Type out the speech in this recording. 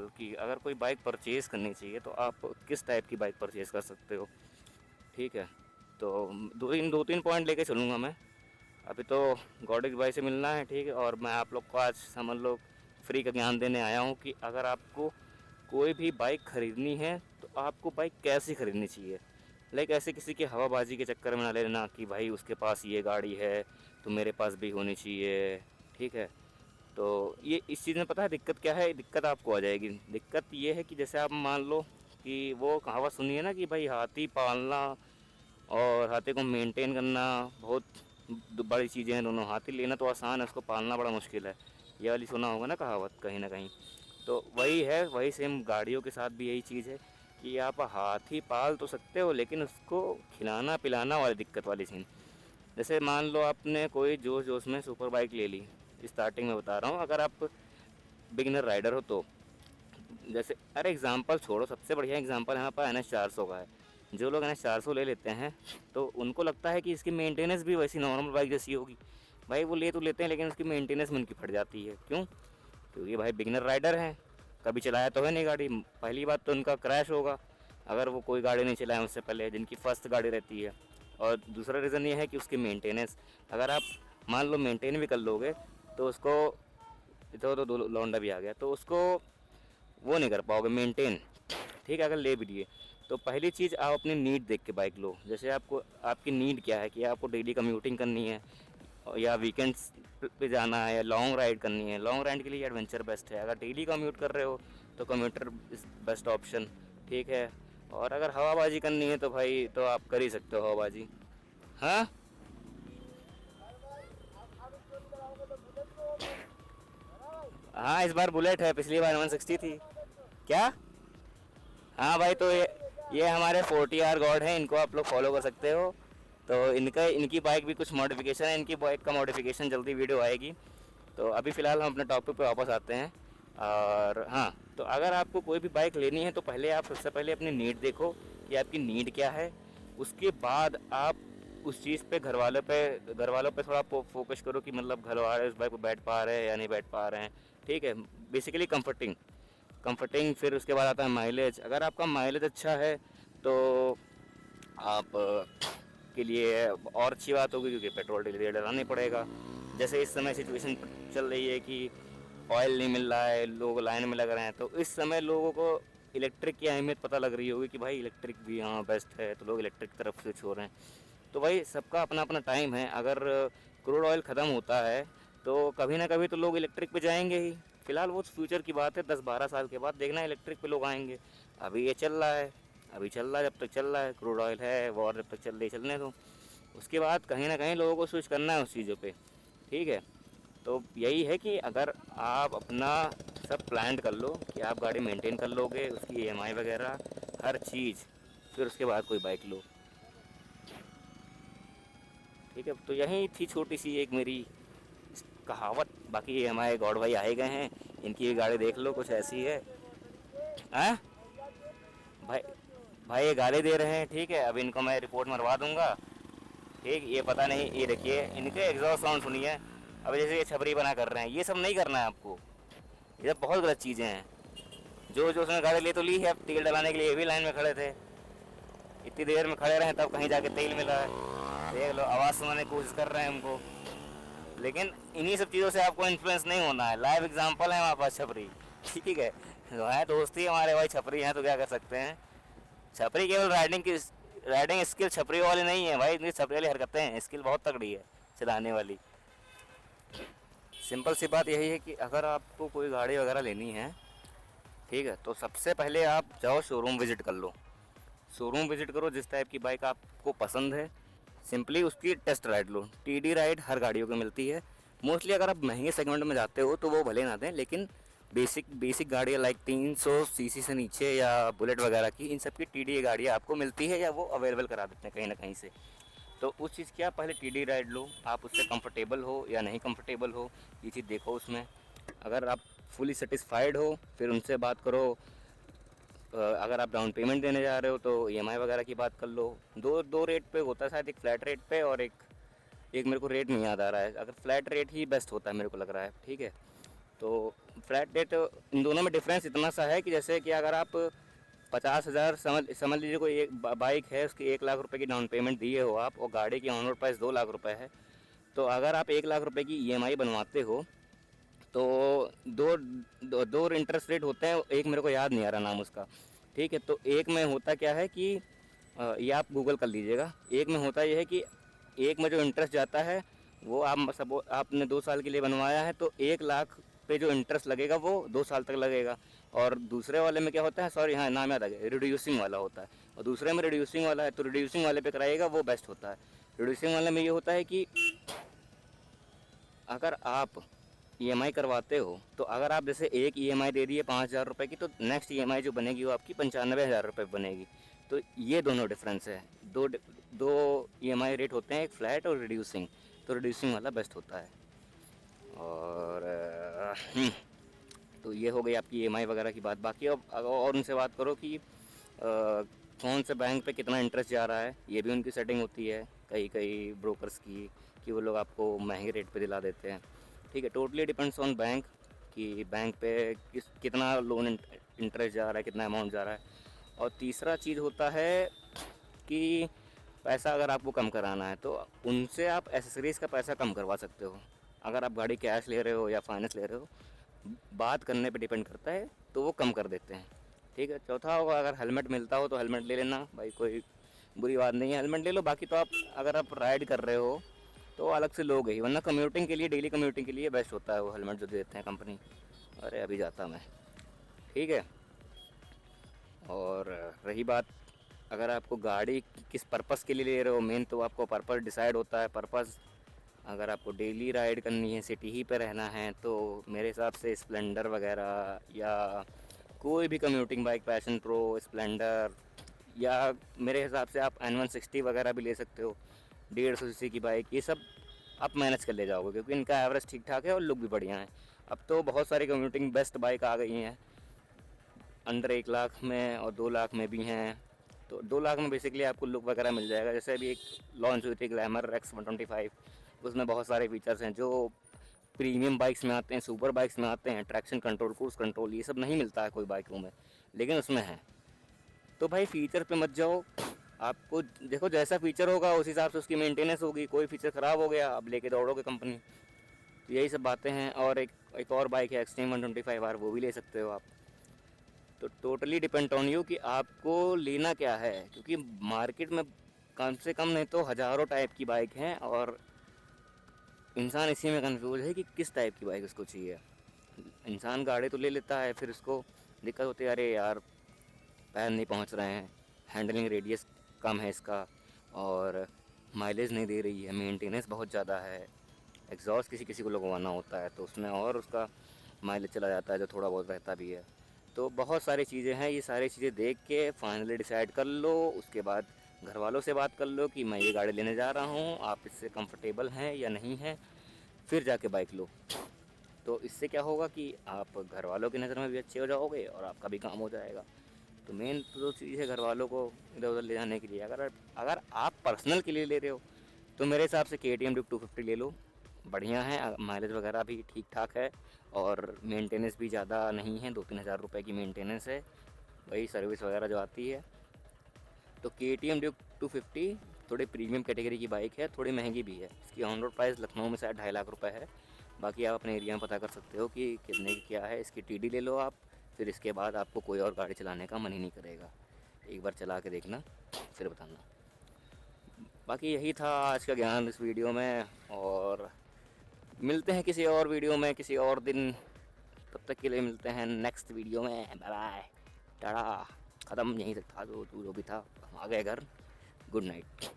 सवाल कि अगर कोई बाइक परचेज़ करनी चाहिए तो आप किस टाइप की बाइक परचेज़ कर सकते हो, ठीक है। तो दो तीन पॉइंट लेके चलूँगा मैं। अभी तो गॉडिक भाई से मिलना है, ठीक है, और मैं आप लोग को आज समझ लो फ्री का ज्ञान देने आया हूँ कि अगर आपको कोई भी बाइक ख़रीदनी है तो आपको बाइक कैसी ख़रीदनी चाहिए। लाइक ऐसे किसी की हवाबाजी के चक्कर में ना ले लेना कि भाई उसके पास ये गाड़ी है तो मेरे पास भी होनी चाहिए, ठीक है। तो ये इस चीज़ में पता है दिक्कत क्या है, दिक्कत आपको आ जाएगी। दिक्कत ये है कि जैसे आप मान लो कि वो कहावत सुनी है ना कि भाई हाथी पालना और हाथी को मेंटेन करना बहुत बड़ी चीज़ें हैं दोनों। हाथी लेना तो आसान है, उसको पालना बड़ा मुश्किल है। ये वाली सुना होगा ना कहावत कहीं ना कहीं। तो वही है, वही सेम गाड़ियों के साथ भी यही चीज़ है कि आप हाथी पाल तो सकते हो लेकिन उसको खिलाना पिलाना वाली दिक्कत वाली सीन। जैसे मान लो आपने कोई जोश जोश में सुपर बाइक ले ली, स्टार्टिंग में बता रहा हूँ, अगर आप बिगिनर राइडर हो तो जैसे अरे एग्जांपल छोड़ो, सबसे बढ़िया एग्जांपल यहाँ पर NS 400 का है। जो लोग NS 400 ले लेते हैं तो उनको लगता है कि इसकी मेंटेनेंस भी वैसी नॉर्मल बाइक जैसी होगी। भाई वो ले तो लेते हैं लेकिन उसकी मेंटेनेंस में उनकी फट जाती है। क्यों? क्योंकि भाई बिगिनर राइडर हैं, कभी चलाया तो है नहीं गाड़ी। पहली बात तो उनका क्रैश होगा अगर वो कोई गाड़ी नहीं चलाए उससे पहले, जिनकी फर्स्ट गाड़ी रहती है। और दूसरा रीज़न ये है कि उसकी मेंटेनेंस, अगर आप मान लो मेंटेन भी कर लोगे तो उसको, तो दो लौंडा भी आ गया, तो उसको वो नहीं कर पाओगे मेंटेन, ठीक है, अगर ले भी लिए। तो पहली चीज़ आप अपनी नीड देख के बाइक लो। जैसे आपको आपकी नीड क्या है कि आपको डेली कम्यूटिंग करनी है या वीकेंड्स पे जाना है या लॉन्ग राइड करनी है। लॉन्ग राइड के लिए एडवेंचर बेस्ट है। अगर डेली कम्यूट कर रहे हो तो कम्यूटर इज बेस्ट ऑप्शन, ठीक है। और अगर हवाबाजी करनी है तो भाई तो आप कर ही सकते हो हवाबाजी। हाँ हाँ, इस बार बुलेट है, पिछली बार 160 थी। क्या? हाँ भाई, तो ये हमारे 40R गॉड हैं, इनको आप लोग फॉलो कर सकते हो। तो इनका इनकी बाइक भी कुछ मॉडिफिकेशन है, इनकी बाइक का मॉडिफिकेशन जल्दी वीडियो आएगी। तो अभी फ़िलहाल हम अपने टॉपिक पे वापस आते हैं। और हाँ, तो अगर आपको कोई भी बाइक लेनी है तो पहले आप सबसे पहले अपनी नीड देखो कि आपकी नीड क्या है। उसके बाद आप उस चीज़ पे घर वालों पे थोड़ा फोकस करो कि मतलब घर वाले उस बाइक पे बैठ पा रहे हैं या नहीं बैठ पा रहे हैं, ठीक है। Basically comforting. फिर उसके बाद आता है माइलेज। अगर आपका माइलेज अच्छा है तो आप के लिए और अच्छी बात होगी क्योंकि पेट्रोल डीजल डलाना नहीं पड़ेगा। जैसे इस समय सिचुएशन चल रही है कि ऑयल नहीं मिल रहा है, लोग लाइन में लग रहे हैं, तो इस समय लोगों को इलेक्ट्रिक की अहमियत पता लग रही होगी कि भाई इलेक्ट्रिक भी हाँ बेस्ट है, तो लोग इलेक्ट्रिक की तरफ स्विच हो रहे हैं। तो भाई सबका अपना अपना टाइम है। अगर क्रूड ऑयल ख़त्म होता है तो कभी ना कभी तो लोग इलेक्ट्रिक पे जाएंगे ही। फिलहाल वो फ्यूचर की बात है, 10-12 साल के बाद देखना इलेक्ट्रिक पे लोग आएंगे। अभी ये चल रहा है, अभी चल रहा है, जब तक चल रहा है क्रूड ऑयल है, वॉर जब तक चल रही चलने दो। उसके बाद कहीं ना कहीं लोगों को स्विच करना है उस चीज़ों पे, ठीक है। तो यही है कि अगर आप अपना सब प्लान कर लो कि आप गाड़ी मेंटेन कर लोगे, उसकी EMI वगैरह हर चीज़, फिर उसके बाद कोई बाइक लो, ठीक है। तो यही थी छोटी सी एक मेरी कहावत। बाकी ये हमारे गौड़ भाई आए गए हैं, इनकी ये गाड़ी देख लो कुछ ऐसी है। हाँ भाई, भाई ये गाली दे रहे हैं, ठीक है। अब इनको मैं रिपोर्ट मरवा दूंगा, ठीक। ये पता नहीं, ये देखिए इनके एग्जॉस्ट साउंड सुनिए। अब जैसे ये छपरी बना कर रहे हैं, ये सब नहीं करना है आपको। ये सब बहुत गलत चीज़ें हैं। जो जो उसने गाड़ी ले तो ली है, अब तेल डलाने के लिए ये भी लाइन में खड़े थे। इतनी देर में खड़े रहे तब कहीं जाके तेल मिला है। देख लो, आवाज़ सुनाने की कोशिश कर रहे हैं हमको। लेकिन इन्हीं सब चीज़ों से आपको इन्फ्लुएंस नहीं होना है। लाइव एग्जांपल है हमारे पास छपरी, ठीक है। तो है दोस्ती हमारे भाई छपरी हैं तो क्या कर सकते हैं। छपरी केवल राइडिंग स्किल छपरी वाली नहीं है भाई, इतनी छपरी वाली हरकतें हैं, स्किल बहुत तगड़ी है चलाने वाली। सिंपल सी बात यही है कि अगर आपको कोई गाड़ी वगैरह लेनी है, ठीक है, तो सबसे पहले आप जाओ शोरूम विज़िट कर लो। शोरूम विज़िट करो, जिस टाइप की बाइक आपको पसंद है सिंपली उसकी टेस्ट राइड लो। TD राइड हर गाड़ियों को मिलती है। मोस्टली अगर आप महंगे सेगमेंट में जाते हो तो वो भले ना दें, लेकिन बेसिक गाड़ियाँ लाइक 300 cc से नीचे या बुलेट वगैरह की, इन सब की TD गाड़ियाँ आपको मिलती है या वो अवेलेबल करा देते हैं कहीं ना कहीं से। तो उस चीज़ की आप पहले TD राइड लो, आप उससे कंफर्टेबल हो या नहीं कंफर्टेबल हो ये चीज़ देखो उसमें। अगर आप फुली सेटिस्फाइड हो फिर उनसे बात करो। अगर आप डाउन पेमेंट देने जा रहे हो तो EMI वगैरह की बात कर लो। दो दो रेट पे होता है शायद, एक फ्लैट रेट पे और एक एक मेरे को रेट नहीं याद आ रहा है। अगर फ्लैट रेट ही बेस्ट होता है मेरे को लग रहा है, ठीक है। तो फ्लैट रेट इन दोनों में डिफरेंस इतना सा है कि जैसे कि अगर आप 50,000 समझ लीजिए, कोई एक बाइक है, उसकी 1 लाख रुपए की डाउन पेमेंट दिए हो आप, और गाड़ी की ऑन रोड प्राइस 2 लाख रुपए है। तो अगर आप 1 लाख रुपए की ईएमआई बनवाते हो तो दो इंटरेस्ट रेट होते हैं, एक मेरे को याद नहीं आ रहा नाम उसका। ठीक है, तो एक में होता क्या है कि ये आप गूगल कर लीजिएगा। एक में होता ये है कि एक में जो इंटरेस्ट जाता है वो आप सपो आपने 2 साल के लिए बनवाया है तो 1 लाख पे जो इंटरेस्ट लगेगा वो 2 साल तक लगेगा। और दूसरे वाले में क्या होता है, सॉरी हाँ नाम याद आ गया, रिड्यूसिंग वाला होता है। और दूसरे में रिड्यूसिंग वाला है, तो रिड्यूसिंग वाले पे कराइएगा, वो बेस्ट होता है। रिड्यूसिंग वाले में ये होता है कि अगर आप ईएमआई करवाते हो तो अगर आप जैसे एक ईएमआई दे दिए 5,000 रुपये की, तो नेक्स्ट ईएमआई जो बनेगी वो आपकी 95,000 रुपये बनेगी। तो ये दोनों डिफरेंस है। दो ईएमआई रेट होते हैं, एक फ्लैट और रिड्यूसिंग। तो रिड्यूसिंग वाला बेस्ट होता है। और तो ये हो गई आपकी ईएमआई वगैरह की बात। बाकी अब और उनसे बात करो कि कौन से बैंक पे कितना इंटरेस्ट जा रहा है, ये भी उनकी सेटिंग होती है कई कई ब्रोकर्स की, कि वो लोग आपको महंगे रेट पे दिला देते हैं। ठीक है, टोटली डिपेंड्स ऑन बैंक कि बैंक पे कितना लोन इंटरेस्ट जा रहा है, कितना अमाउंट जा रहा है। और तीसरा चीज़ होता है कि पैसा अगर आपको कम कराना है तो उनसे आप एसेसरीज़ का पैसा कम करवा सकते हो। अगर आप गाड़ी कैश ले रहे हो या फाइनेंस ले रहे हो, बात करने पे डिपेंड करता है, तो वो कम कर देते हैं। ठीक है, चौथा होगा अगर हेलमेट मिलता हो तो हेलमेट ले लेना भाई, कोई बुरी बात नहीं है, हेलमेट ले लो। बाकी तो आप अगर आप राइड कर रहे हो तो अलग से लोगे ही, वरना कम्यूटिंग के लिए, डेली कम्यूटिंग के लिए बेस्ट होता है वो हेलमेट जो देते हैं कंपनी। अरे अभी जाता मैं। ठीक है, और रही बात अगर आपको गाड़ी किस पर्पस के लिए ले रहे हो, मेन तो आपको पर्पस डिसाइड होता है। पर्पस अगर आपको डेली राइड करनी है, सिटी ही पे रहना है, तो मेरे हिसाब से स्प्लेंडर वगैरह या कोई भी commuting bike, Passion Pro, Splendor, या मेरे हिसाब से आप N160 वगैरह भी ले सकते हो, 150 सीसी की बाइक। ये सब आप मैनेज कर ले जाओगे क्योंकि इनका एवरेज ठीक ठाक है और लुक भी बढ़िया है। अब तो बहुत सारी कम्यूटिंग बेस्ट बाइक आ गई हैं, अंडर 1 लाख में और 2 लाख में भी हैं। तो 2 लाख में बेसिकली आपको लुक वगैरह मिल जाएगा। जैसे अभी एक लॉन्च हुई थी ग्लैमर X125, उसमें बहुत सारे फीचर्स हैं जो प्रीमियम बाइक्स में आते हैं, सुपर बाइक्स में आते हैं। ट्रैक्शन कंट्रोल, क्रूज कंट्रोल, ये सब नहीं मिलता है कोई बाइकों में, लेकिन उसमें है। तो भाई फीचर पे मत जाओ, आपको देखो जैसा फीचर होगा उस हिसाब से उसकी मेंटेनेंस होगी। कोई फीचर ख़राब हो गया, अब लेके दौड़ोगे कंपनी। तो यही सब बातें हैं। और एक और बाइक है एक्सट्रीम 125R, वो भी ले सकते हो आप। तो टोटली डिपेंड ऑन यू कि आपको लेना क्या है, क्योंकि मार्केट में कम से कम नहीं तो हज़ारों टाइप की बाइक हैं और इंसान इसी में कंफ्यूज है कि किस टाइप की बाइक उसको चाहिए। इंसान गाड़ी तो ले लेता है, फिर उसको दिक्कत होती है, अरे यार पैर नहीं पहुंच रहे हैं, हैंडलिंग रेडियस कम है इसका, और माइलेज नहीं दे रही है, मेंटेनेंस बहुत ज़्यादा है, एग्जॉस्ट किसी किसी को लगवाना होता है तो उसमें और उसका माइलेज चला जाता है जो थोड़ा बहुत रहता भी है। तो बहुत सारी चीज़ें हैं, ये सारी चीज़ें देख के फाइनली डिसाइड कर लो। उसके बाद घर वालों से बात कर लो कि मैं ये गाड़ी लेने जा रहा हूँ, आप इससे कंफर्टेबल हैं या नहीं हैं, फिर जाके बाइक लो। तो इससे क्या होगा कि आप घर वालों की नज़र में भी अच्छे हो जाओगे और आपका भी काम हो जाएगा। तो मेन तो चीज़ है घर वालों को इधर उधर ले जाने के लिए। अगर अगर आप पर्सनल के लिए ले रहे हो तो मेरे हिसाब से KTM Duke 250 ले लो, बढ़िया है, माइलेज वगैरह भी ठीक ठाक है और मेंटेनेंस भी ज़्यादा नहीं है, 2-3 हज़ार रुपये की मेंटेनेंस है, वही सर्विस वगैरह जो आती है। तो KTM Duke 250 थोड़ी प्रीमियम कैटेगरी की बाइक है, थोड़ी महंगी भी है। इसकी ऑन रोड प्राइस लखनऊ में शायद 2.5 लाख रुपए है। बाकी आप अपने एरिया में पता कर सकते हो कि कितने की क्या है। इसकी TD ले लो आप, फिर इसके बाद आपको कोई और गाड़ी चलाने का मन ही नहीं करेगा। एक बार चला के देखना, फिर बताना। बाकी यही था आज का ज्ञान इस वीडियो में, और मिलते हैं किसी और वीडियो में किसी और दिन। तब तक के लिए मिलते हैं नेक्स्ट वीडियो में। Bye bye, tata. ख़त्म यहीं तक था जो भी था, हम आ गए घर। Good night.